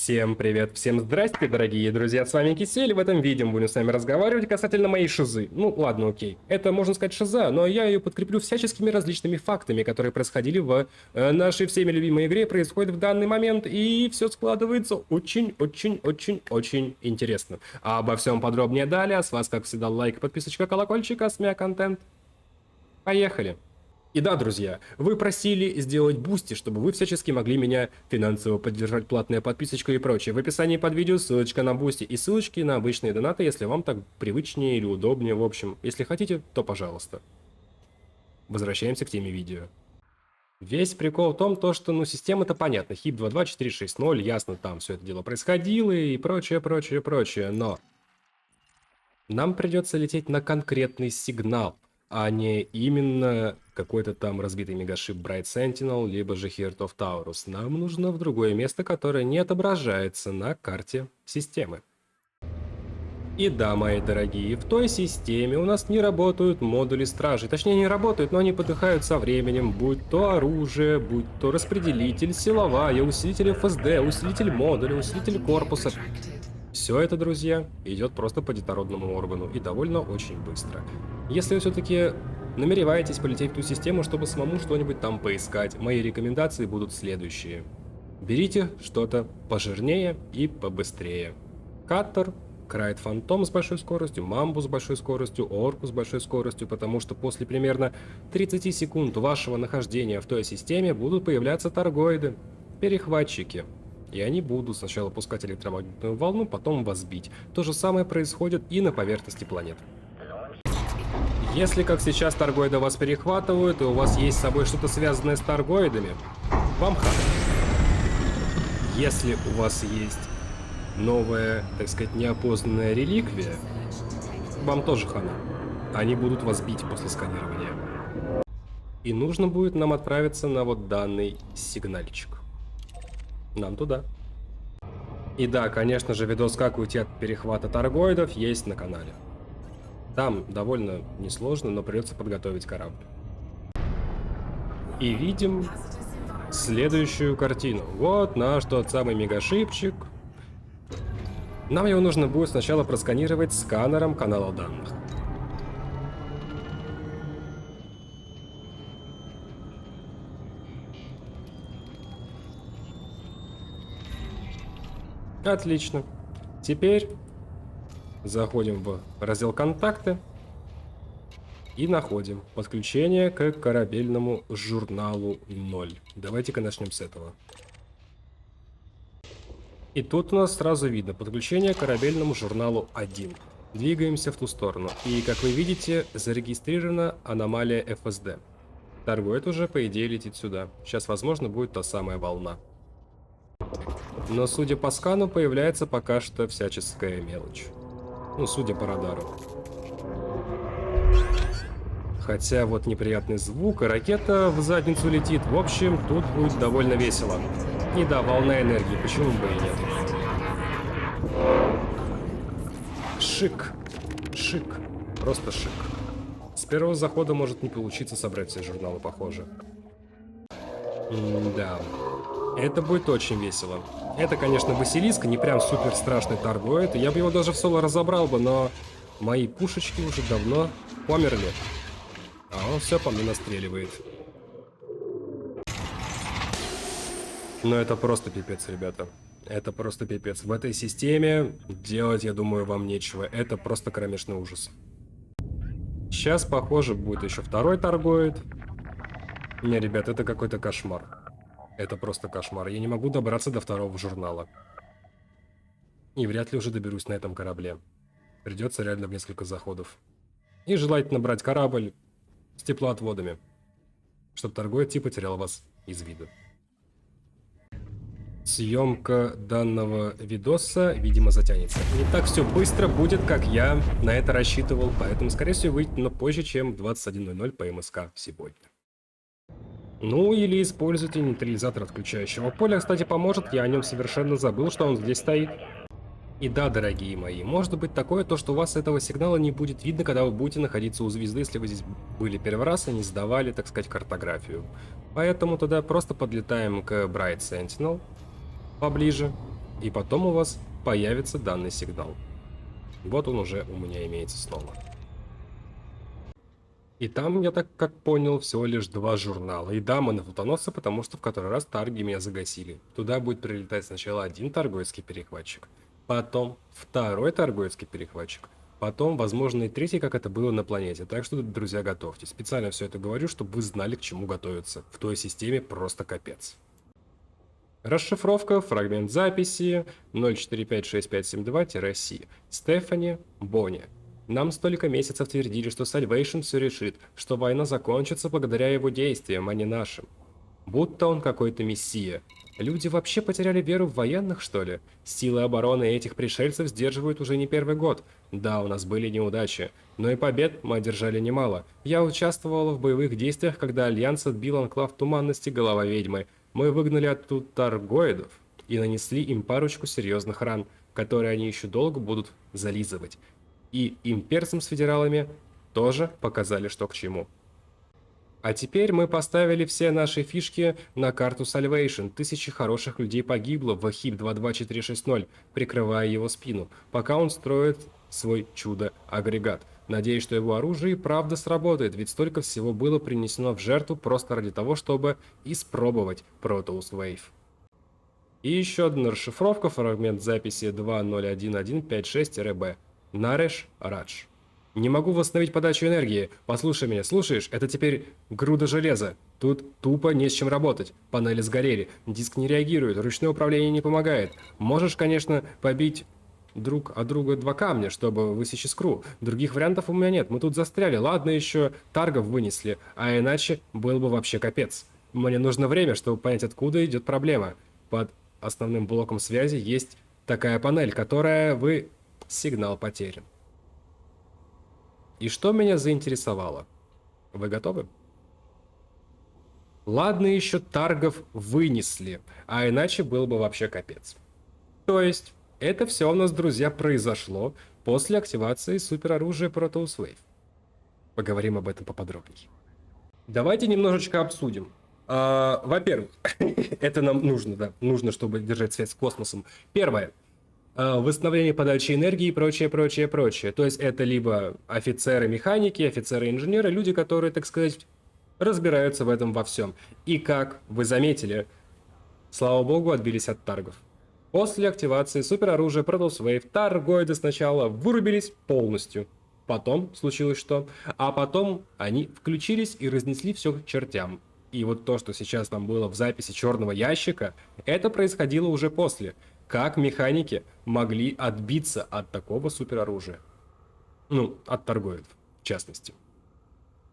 Всем привет, всем здрасте, дорогие друзья, с вами Кисель, в этом видео будем с вами разговаривать касательно моей шизы. Ну ладно, окей, это можно сказать шиза, но я ее подкреплю всяческими различными фактами, которые происходили в нашей всеми любимой игре, происходят в данный момент, и все складывается очень интересно. А обо всем подробнее далее, с вас как всегда лайк, подписочка, колокольчик, а с меня контент. Поехали! И да, друзья, вы просили сделать бусти, чтобы вы всячески могли меня финансово поддержать, платная подписочка и прочее. В описании под видео ссылочка на бусти и ссылочки на обычные донаты, если вам так привычнее или удобнее. В общем, если хотите, то пожалуйста. Возвращаемся к теме видео. Весь прикол в том, что, система-то понятна. HIP 22460, ясно, там все это дело происходило и прочее, но нам придется лететь на конкретный сигнал, а не именно какой-то там разбитый мегашип Bright Sentinel, либо же Heart of Taurus. Нам нужно в другое место, которое не отображается на карте системы. И да, мои дорогие, в той системе у нас не работают модули стражи. Точнее, не работают, но они подыхают со временем. Будь то оружие, будь то распределитель, силовая, усилитель FSD, усилитель модуля, усилитель корпуса. Все это, друзья, идет просто по детородному органу и довольно очень быстро. Если вы все-таки намереваетесь полететь в ту систему, чтобы самому что-нибудь там поискать, мои рекомендации будут следующие. Берите что-то пожирнее и побыстрее. Каттер, Крайт Фантом с большой скоростью, Мамбу с большой скоростью, Орку с большой скоростью, потому что после примерно 30 секунд вашего нахождения в той системе будут появляться торгоиды, перехватчики. И они будут сначала пускать электромагнитную волну, потом вас бить. То же самое происходит и на поверхности планет. Если, как сейчас, торгоиды вас перехватывают, и у вас есть с собой что-то связанное с торгоидами, вам хана. Если у вас есть новая, так сказать, неопознанная реликвия, вам тоже хана. Они будут вас бить после сканирования. И нужно будет нам отправиться на вот данный сигнальчик. Нам туда. И да, конечно же, видос «Как уйти от перехвата торгоидов» есть на канале. Там довольно несложно, но придется подготовить корабль. И видим следующую картину. Вот наш тот самый мегашипчик. Нам его нужно будет сначала просканировать сканером канала данных. Отлично. Теперь заходим в раздел «Контакты» и находим подключение к корабельному журналу 0. Давайте-ка начнем с этого. И тут у нас сразу видно подключение к корабельному журналу 1. Двигаемся в ту сторону. И, как вы видите, зарегистрирована аномалия FSD. Торгоид уже, по идее, летит сюда. Сейчас, возможно, будет та самая волна. Но, судя по скану, появляется пока что всяческая мелочь. Ну, судя по радару. Хотя вот неприятный звук, и ракета в задницу летит. В общем, тут будет довольно весело. И да, волна энергии, почему бы и нет. Шик. Шик. Просто шик. С первого захода может не получиться собрать все журналы, похоже. Да. Это будет очень весело. Это, конечно, Василиск, не прям супер страшный торгоид. Я бы его даже в соло разобрал бы, но мои пушечки уже давно померли. А он все по мне настреливает. Но это просто пипец, ребята. Это просто пипец. В этой системе делать, я думаю, вам нечего. Это просто кромешный ужас. Сейчас, похоже, будет еще второй торгоид. Не, ребят, это какой-то кошмар. Это просто кошмар. Я не могу добраться до второго журнала. И вряд ли уже доберусь на этом корабле. Придется реально в несколько заходов. И желательно брать корабль с теплоотводами, чтобы торгоид типа терял вас из виду. Съемка данного видоса, видимо, затянется. Не так все быстро будет, как я на это рассчитывал, поэтому, скорее всего, выйдет, но позже, чем в 21:00 по МСК сегодня. Ну, или используйте нейтрализатор отключающего поля. Кстати, поможет, я о нем совершенно забыл, что он здесь стоит. И да, дорогие мои, может быть такое, то что у вас этого сигнала не будет видно, когда вы будете находиться у звезды, если вы здесь были первый раз и не сдавали, так сказать, картографию. Поэтому тогда просто подлетаем к Bright Sentinel поближе. И потом у вас появится данный сигнал. Вот он уже у меня имеется снова. И там, я так как понял, всего лишь 2 журнала. И да, мы на флотоносце, потому что в который раз тарги меня загасили. Туда будет прилетать сначала один торговецкий перехватчик, потом второй торговецкий перехватчик, потом, возможно, и третий, как это было на планете. Так что, друзья, готовьтесь. Специально все это говорю, чтобы вы знали, к чему готовиться. В той системе просто капец. Расшифровка, фрагмент записи 0456572-C. Стефани Бонни. Нам столько месяцев твердили, что Salvation все решит, что война закончится благодаря его действиям, а не нашим. Будто он какой-то мессия. Люди вообще потеряли веру в военных, что ли? Силы обороны этих пришельцев сдерживают уже не первый год. Да, у нас были неудачи, но и побед мы одержали немало. Я участвовала в боевых действиях, когда Альянс отбил анклав Туманности Голова Ведьмы. Мы выгнали оттуда таргоидов и нанесли им парочку серьезных ран, которые они еще долго будут зализывать. И имперцам с федералами тоже показали, что к чему. А теперь мы поставили все наши фишки на карту Salvation. Тысячи хороших людей погибло в HIP-22460, прикрывая его спину, пока он строит свой чудо-агрегат. Надеюсь, что его оружие и правда сработает, ведь столько всего было принесено в жертву просто ради того, чтобы испробовать Proteus Wave. И еще одна расшифровка, фрагмент записи 201156-B. Нареш Радж. Не могу восстановить подачу энергии. Послушай меня, слушаешь? Это теперь груда железа. Тут тупо не с чем работать. Панели сгорели, диск не реагирует, ручное управление не помогает. Можешь, конечно, побить друг от друга 2 камня, чтобы высечь искру. Других вариантов у меня нет. Мы тут застряли. Ладно, еще таргов вынесли, а иначе был бы вообще капец. Мне нужно время, чтобы понять, откуда идет проблема. Под основным блоком связи есть такая панель, которая Сигнал потерян. И что меня заинтересовало? Вы готовы? Ладно, еще таргов вынесли, а иначе был бы вообще капец. То есть, это все у нас, друзья, произошло после активации супероружия Proteus Wave. Поговорим об этом поподробнее. Давайте немножечко обсудим. Во-первых, это нам нужно, да, нужно, чтобы держать связь с космосом. Первое. Восстановление подачи энергии и прочее, прочее, прочее. То есть это либо офицеры-механики, офицеры-инженеры, люди, которые, так сказать, разбираются в этом во всем. И как вы заметили, слава богу, отбились от таргов. После активации супероружия Proteus Wave таргоиды сначала вырубились полностью. Потом случилось что? А потом они включились и разнесли все к чертям. И вот то, что сейчас там было в записи черного ящика, это происходило уже после. Как механики могли отбиться от такого супероружия? Ну, от таргоидов, в частности.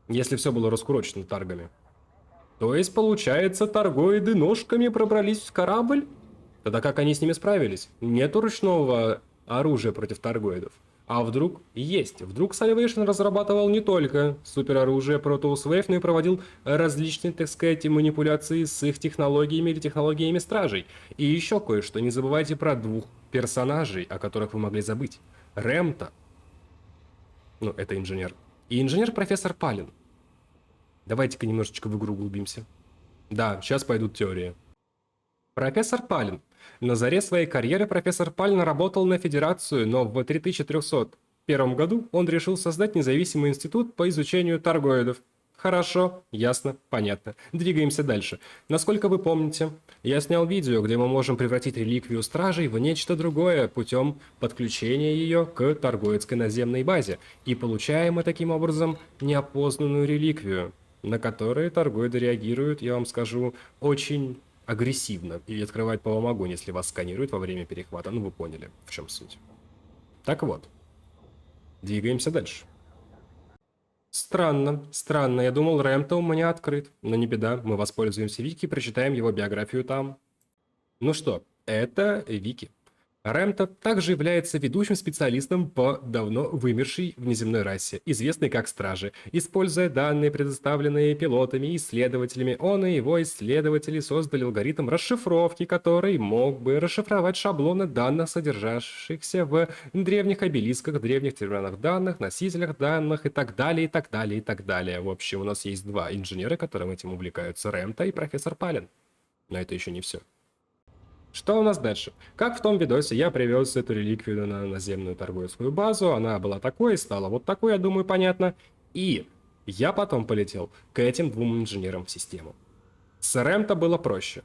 Если все было раскурочено таргами. То есть, получается, таргоиды ножками пробрались в корабль? Тогда как они с ними справились? Нету ручного оружия против таргоидов. А вдруг есть? Вдруг Salvation разрабатывал не только супероружие Proteus Wave, но и проводил различные, так сказать, манипуляции с их технологиями или технологиями стражей. И еще кое-что, не забывайте про 2 персонажей, о которых вы могли забыть. Рэмта, ну это инженер, и инженер-профессор Палин. Давайте-ка немножечко в игру углубимся. Да, сейчас пойдут теории. Профессор Палин. На заре своей карьеры профессор Палин работал на Федерацию, но в 3301 году он решил создать независимый институт по изучению таргоидов. Хорошо, ясно, понятно. Двигаемся дальше. Насколько вы помните, я снял видео, где мы можем превратить реликвию стражей в нечто другое путем подключения ее к таргоидской наземной базе. И получаем мы таким образом неопознанную реликвию, на которую таргоиды реагируют, я вам скажу, очень агрессивно. И открывать по вам огонь, если вас сканируют во время перехвата. Ну, вы поняли, в чем суть. Так вот. Двигаемся дальше. Странно, странно. Я думал, Рэмто у меня открыт. Но не беда, мы воспользуемся Вики и прочитаем его биографию там. Ну что, это Вики. Рэмто также является ведущим специалистом по давно вымершей внеземной расе, известной как Стражи. Используя данные, предоставленные пилотами и исследователями, он и его исследователи создали алгоритм расшифровки, который мог бы расшифровать шаблоны данных, содержащихся в древних обелисках, древних терминах данных, носителях данных и так далее, и так далее, и так далее. В общем, у нас есть 2 инженера, которым этим увлекаются, Рэмто и профессор Палин. Но это еще не все. Что у нас дальше? Как в том видосе, я привез эту реликвию на наземную торговецкую базу, она была такой, стала вот такой, я думаю, понятно. И я потом полетел к этим двум инженерам в систему. С РМ-то было проще.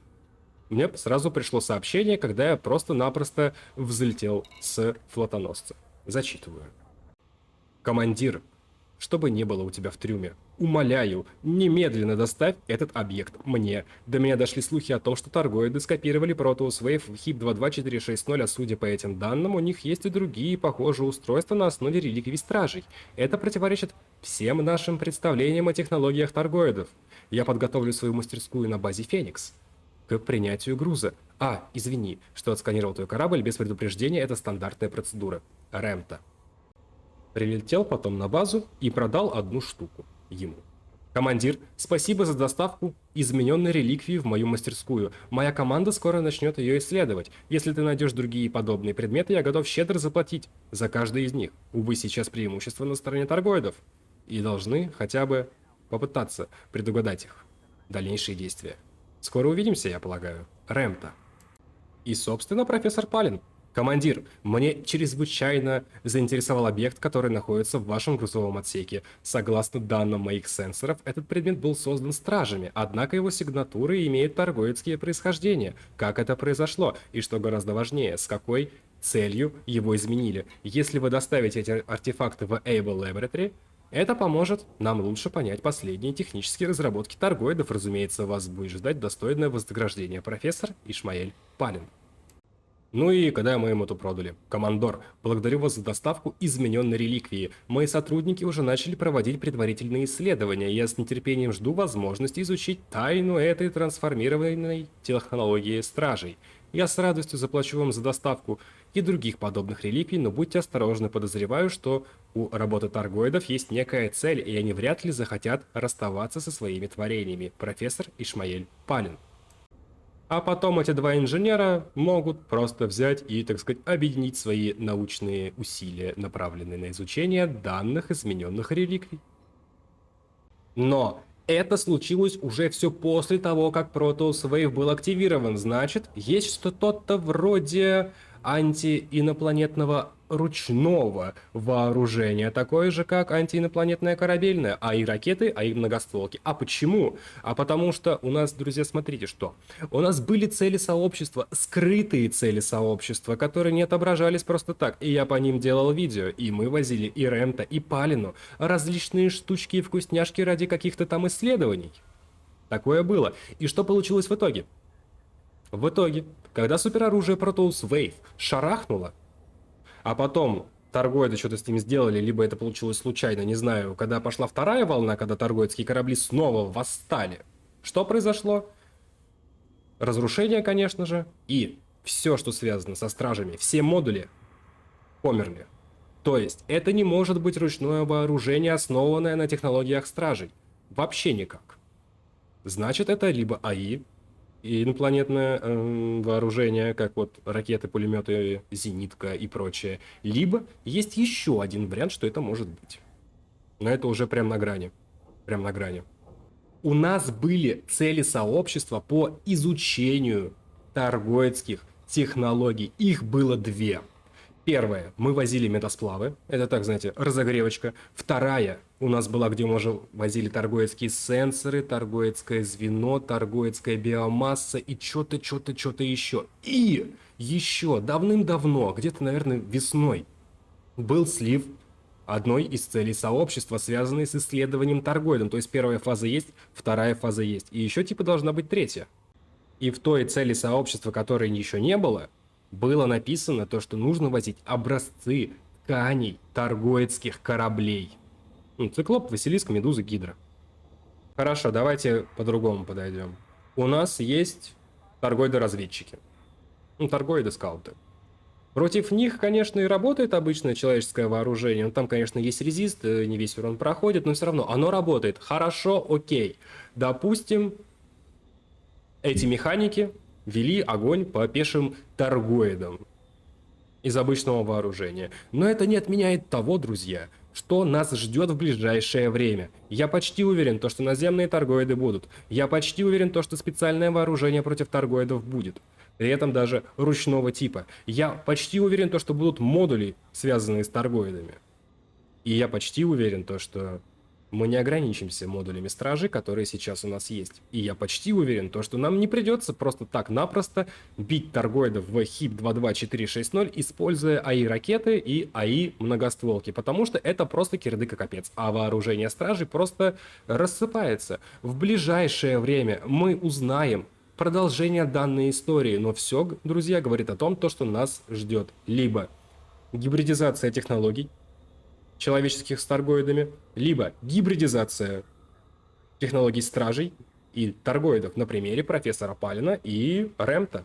Мне сразу пришло сообщение, когда я просто-напросто взлетел с флотоносца. Зачитываю. Командир, что бы ни было у тебя в трюме, умоляю, немедленно доставь этот объект мне. До меня дошли слухи о том, что торгоиды скопировали Proteus Wave в HIP 22460, а судя по этим данным, у них есть и другие похожие устройства на основе реликвий стражей. Это противоречит всем нашим представлениям о технологиях торгоидов. Я подготовлю свою мастерскую на базе Феникс к принятию груза. Извини, что отсканировал твой корабль без предупреждения, это стандартная процедура. Рэмта. Прилетел потом на базу и продал одну штуку ему. Командир, спасибо за доставку измененной реликвии в мою мастерскую. Моя команда скоро начнет ее исследовать. Если ты найдешь другие подобные предметы, я готов щедро заплатить за каждый из них. Увы, сейчас преимущество на стороне торгоидов. И должны хотя бы попытаться предугадать их дальнейшие действия. Скоро увидимся, я полагаю. Рэмта. И, собственно, профессор Палин. Командир, мне чрезвычайно заинтересовал объект, который находится в вашем грузовом отсеке. Согласно данным моих сенсоров, этот предмет был создан стражами, однако его сигнатуры имеют торгоидские происхождения. Как это произошло? И что гораздо важнее, с какой целью его изменили? Если вы доставите эти артефакты в Able Laboratory, это поможет нам лучше понять последние технические разработки торгоидов. Разумеется, вас будет ждать достойное вознаграждение, профессор Ишмаэль Палин. Ну и когда мы им это продали? Командор, благодарю вас за доставку измененной реликвии. Мои сотрудники уже начали проводить предварительные исследования. Я с нетерпением жду возможности изучить тайну этой трансформированной технологии стражей. Я с радостью заплачу вам за доставку и других подобных реликвий, но будьте осторожны, подозреваю, что у работы торгоидов есть некая цель, и они вряд ли захотят расставаться со своими творениями. Профессор Ишмаэль Палин. А потом эти два инженера могут просто взять и, так сказать, объединить свои научные усилия, направленные на изучение данных измененных реликвий. Но это случилось уже все после того, как Proteus Wave был активирован. Значит, есть что-то вроде антиинопланетного ручного вооружения, такое же, как антиинопланетное корабельное, а и ракеты, а и многостволки. А почему? А потому что у нас, друзья, смотрите, что. У нас были цели сообщества, скрытые цели сообщества, которые не отображались просто так. И я по ним делал видео, и мы возили и Рэмта, и Палину, различные штучки и вкусняшки ради каких-то там исследований. Такое было. И что получилось в итоге? В итоге, когда супероружие Proteus Wave шарахнуло, а потом торгоиды что-то с ними сделали, либо это получилось случайно, не знаю, когда пошла вторая волна, когда торгоидские корабли снова восстали, что произошло? Разрушение, конечно же, и все, что связано со стражами, все модули померли. То есть, это не может быть ручное вооружение, основанное на технологиях стражей. Вообще никак. Значит, это либо АИ, и инопланетное вооружение, как вот ракеты, пулеметы, зенитка и прочее. Либо есть еще один вариант, что это может быть. Но это уже прям на грани. Прям на грани. У нас были цели сообщества по изучению торгоидских технологий. Их было две. Первая, мы возили метасплавы, это так, знаете, разогревочка. Вторая, у нас была, где мы уже возили торгоидские сенсоры, торгоидское звено, торгоидская биомасса и что-то еще. И еще давным-давно, где-то, наверное, весной, был слив одной из целей сообщества, связанной с исследованием торгоидом. То есть первая фаза есть, вторая фаза есть. И еще типа должна быть третья. И в той цели сообщества, которой еще не было написано то, что нужно возить образцы тканей торгоидских кораблей. Циклоп, Василиск, Медуза, Гидра. Хорошо, давайте по-другому подойдем. У нас есть торгоиды-разведчики. Торгоиды-скауты. Против них, конечно, и работает обычное человеческое вооружение. Там, конечно, есть резист, не весь урон проходит, но все равно оно работает. Хорошо, окей. Допустим, эти механики вели огонь по пешим торгоидам из обычного вооружения. Но это не отменяет того, друзья, что нас ждет в ближайшее время. Я почти уверен, что наземные торгоиды будут. Я почти уверен, что специальное вооружение против торгоидов будет. при этом даже ручного типа. Я почти уверен, что будут модули, связанные с торгоидами. И я почти уверен, что мы не ограничимся модулями стражи, которые сейчас у нас есть. И я почти уверен, что нам не придется просто так-напросто бить торгоидов в HIP 22460, используя АИ-ракеты и АИ-многостволки, потому что это просто кирдык и капец. А вооружение стражи просто рассыпается. В ближайшее время мы узнаем продолжение данной истории, но все, друзья, говорит о том, что нас ждет либо гибридизация технологий, человеческих с торгоидами, либо гибридизация технологий стражей и торгоидов на примере профессора Палина и Рэмта.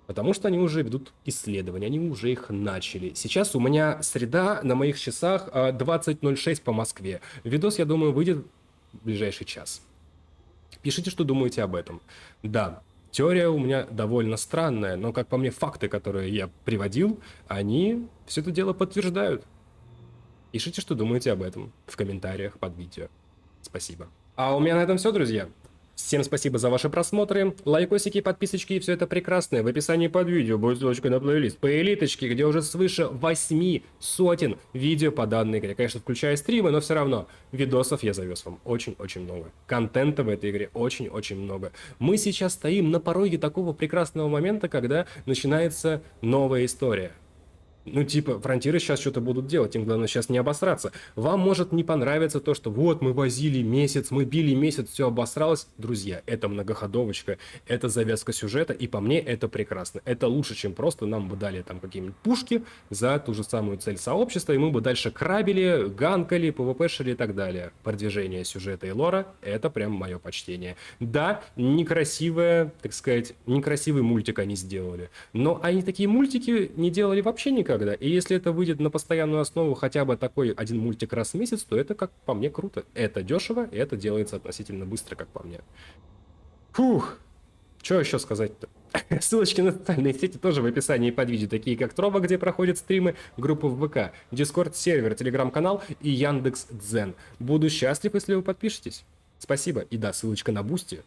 Потому что они уже ведут исследования, они уже их начали. Сейчас у меня среда, на моих часах 20:06 по Москве. Видос, я думаю, выйдет в ближайший час. Пишите, что думаете об этом. Да, теория у меня довольно странная, но, как по мне, факты, которые я приводил, они все это дело подтверждают. Пишите, что думаете об этом в комментариях под видео. Спасибо. А у меня на этом все, друзья. Всем спасибо за ваши просмотры, лайкосики, подписочки и все это прекрасное. В описании под видео будет ссылочка на плейлист по элиточке, где уже свыше 800 видео по данной игре. Конечно, включая стримы, но все равно видосов я завез вам очень-очень много. Контента в этой игре очень-очень много. Мы сейчас стоим на пороге такого прекрасного момента, когда начинается новая история. Ну, типа, фронтиры сейчас что-то будут делать, им главное сейчас не обосраться. Вам может не понравиться то, что вот мы возили месяц, мы били месяц, все обосралось. Друзья, это многоходовочка, это завязка сюжета, и по мне это прекрасно. Это лучше, чем просто нам бы дали там какие-нибудь пушки за ту же самую цель сообщества, и мы бы дальше крабили, ганкали, пвпшили и так далее. Продвижение сюжета и лора — это прям мое почтение. Да, некрасивое, так сказать, некрасивый мультик они сделали, но они такие мультики не делали вообще никогда. И если это выйдет на постоянную основу хотя бы такой один мультик раз в месяц, то это, как по мне, круто. Это дешево, и это делается относительно быстро, как по мне. Фух, что еще сказать-то? Ссылочки на социальные сети тоже в описании под видео, такие как Троба, где проходят стримы, группа в ВК, Дискорд сервер, Телеграм-канал и Яндекс.Дзен. Буду счастлив, если вы подпишетесь. Спасибо. И да, ссылочка на Бусти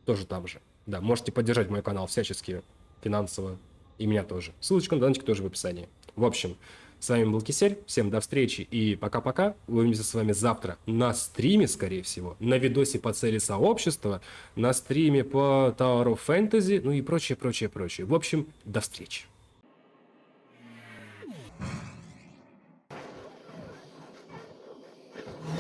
тоже там же. Да, можете поддержать мой канал всячески, финансово. И меня тоже. Ссылочка на донатик тоже в описании. В общем, с вами был Кисель. Всем до встречи и пока-пока. Увидимся с вами завтра на стриме, скорее всего. На видосе по цели сообщества. На стриме по Tower of Fantasy. Ну и прочее, прочее, прочее. В общем, до встречи.